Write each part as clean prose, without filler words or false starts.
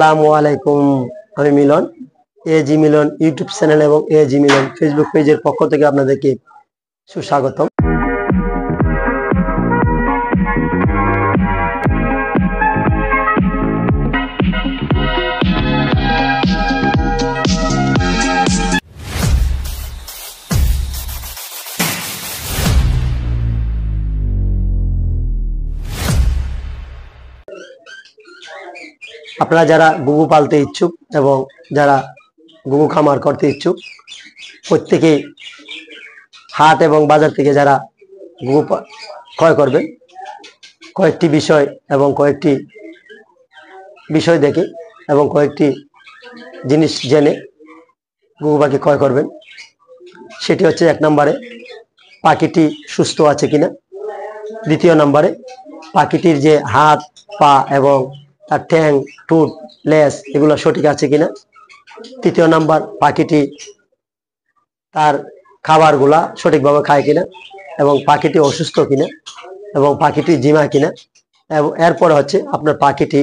আসসালামু আলাইকুম। আমি মিলন, এজি মিলন ইউটিউব চ্যানেল এবং এজি মিলন ফেসবুক পেজের পক্ষ থেকে আপনাদেরকে সুস্বাগতম। আপনারা যারা গুগু পালতে ইচ্ছুক এবং যারা গুগু খামার করতে ইচ্ছুক, প্রত্যেকেই হাট এবং বাজার থেকে যারা গুগু ক্রয় করবেন, কয়েকটি বিষয় এবং কয়েকটি বিষয় দেখে এবং কয়েকটি জিনিস জেনে গুগু পাখি ক্রয় করবেন। সেটি হচ্ছে, এক নম্বরে পাখিটি সুস্থ আছে কিনা, দ্বিতীয় নম্বরে পাখিটির যে হাত পা এবং তার ঠ্যাং ঠোঁট লেজ এগুলো সঠিক আছে কিনা, তৃতীয় নাম্বার পাখিটি তার খাবারগুলা সঠিকভাবে খায় কিনা এবং পাখিটি অসুস্থ কিনা এবং পাখিটি জিমা কিনা, এবং এরপরে হচ্ছে আপনার পাখিটি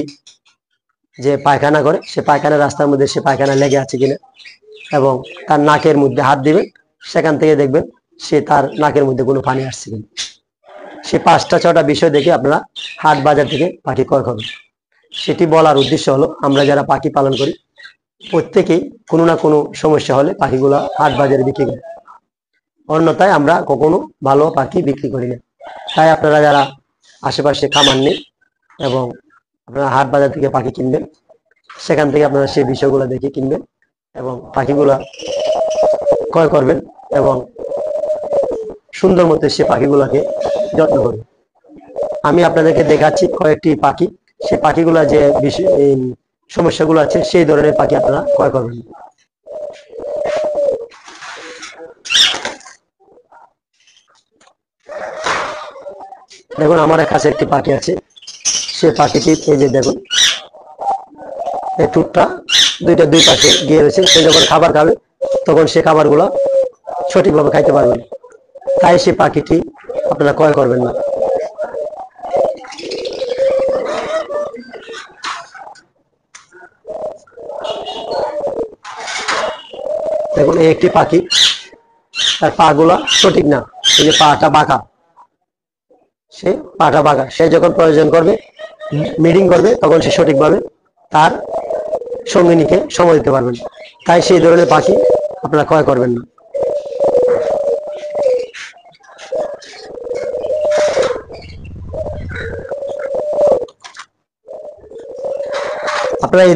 যে পায়খানা করে সে পায়খানা রাস্তার মধ্যে সে পায়খানা লেগে আছে কিনা এবং তার নাকের মধ্যে হাত দিবেন, সেখান থেকে দেখবেন সে তার নাকের মধ্যে কোনো পানি আসছে কিনা। সে 5টা-6টা বিষয় দেখে আপনারা হাট বাজার থেকে পাখি ক্রয় করবেন। সেটি বলার উদ্দেশ্য হলো, আমরা যারা পাখি পালন করি প্রত্যেকেই কোনো না কোনো সমস্যা হলে পাখিগুলো হাট বাজারে বিক্রি করি, অন্যথায় আমরা কখনো ভালো পাখি বিক্রি করি না। তাই আপনারা যারা আশেপাশে খামার নেই এবং আপনারা হাট বাজার থেকে পাখি কিনবেন, সেখান থেকে আপনারা সেই বিষয়গুলো দেখে কিনবেন এবং পাখিগুলা ক্রয় করবেন এবং সুন্দর মতো সে পাখিগুলোকে যত্ন করবেন। আমি আপনাদেরকে দেখাচ্ছি কয়েকটি পাখি, সেই পাখিগুলা যে সমস্যাগুলো আছে সেই ধরনের পাখি আপনারা ক্রয় করবেন। দেখুন, আমার কাছে একটি পাখি আছে, সে পাখিটি এই যে দেখুন, এই ঠোঁটটা দুই পাশে গিয়ে রয়েছে। সে যখন খাবার খাবে তখন সে খাবারগুলো সঠিকভাবে খাইতে পারবে না, তাই সে পাখিটি আপনারা ক্রয় করবেন না। দেখুন, এই একটি পাখি, তার পা গুলা সঠিক না, এই যে পাটা বাঁকা, সে পাটা বাঁকা। সে যখন প্রয়োজন করবে, মিটিং করবে, তখন সে সঠিকভাবে তার সঙ্গিনীকে সময় দিতে পারবেন, তাই সেই ধরনের পাখি আপনারা ক্রয় করবেন না। আপনারা এই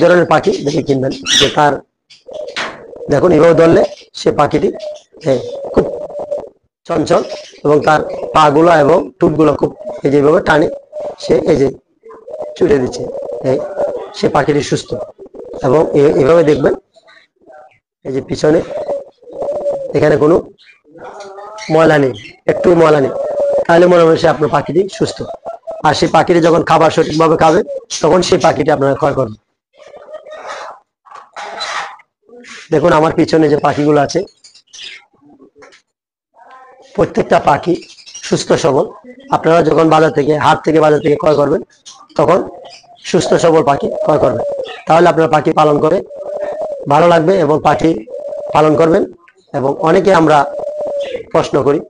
ধরনের পাখি দেখে কিনবেন, যে তার দেখুন এভাবে ধরলে সে পাখিটি খুব চঞ্চল এবং তার পা গুলা এবং ঠোঁটগুলো খুব এই যেভাবে টানে সে এই যে ছুটে দিচ্ছে, সে পাখিটি সুস্থ। এবং এভাবে দেখবেন এই যে পিছনে এখানে কোনো ময়লা নেই, একটু ময়লা নেই, তাহলে মনে হয় সে আপনার পাখিটি সুস্থ। আর সেই পাখিটি যখন খাবার সঠিকভাবে খাবে তখন সেই পাখিটি আপনারা ক্রয় করবেন। দেখুন, আমার পিছনে যে পাখিগুলো আছে প্রত্যেকটা পাখি সুস্থ সবল। আপনারা যখন হাট থেকে বাজার থেকে ক্রয় করবেন তখন সুস্থ সবল পাখি ক্রয় করবেন, তাহলে আপনার পাখি পালন করে ভালো লাগবে এবং পাখি পালন করবেন। এবং অনেকে আমরা প্রশ্ন করি,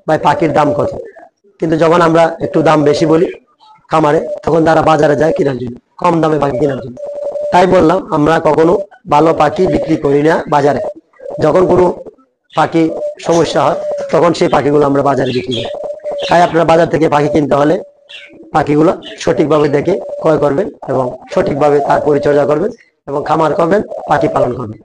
ভাই পাখির দাম কত, কিন্তু যখন আমরা একটু দাম বেশি বলি খামারে, তখন তারা বাজারে যায় কেনার জন্য, কম দামে পাখি কেনার জন্য। তাই বললাম, আমরা কখনো ভালো পাখি বিক্রি করি না বাজারে। যখন কোনো পাখি সমস্যা হয় তখন সেই পাখিগুলো আমরা বাজারে বিক্রি করি। তাই আপনারা বাজার থেকে পাখি কিনতে হলে পাখিগুলো সঠিকভাবে দেখে ক্রয় করবেন এবং সঠিকভাবে তার পরিচর্যা করবেন এবং খামার করবেন, পাখি পালন করবেন।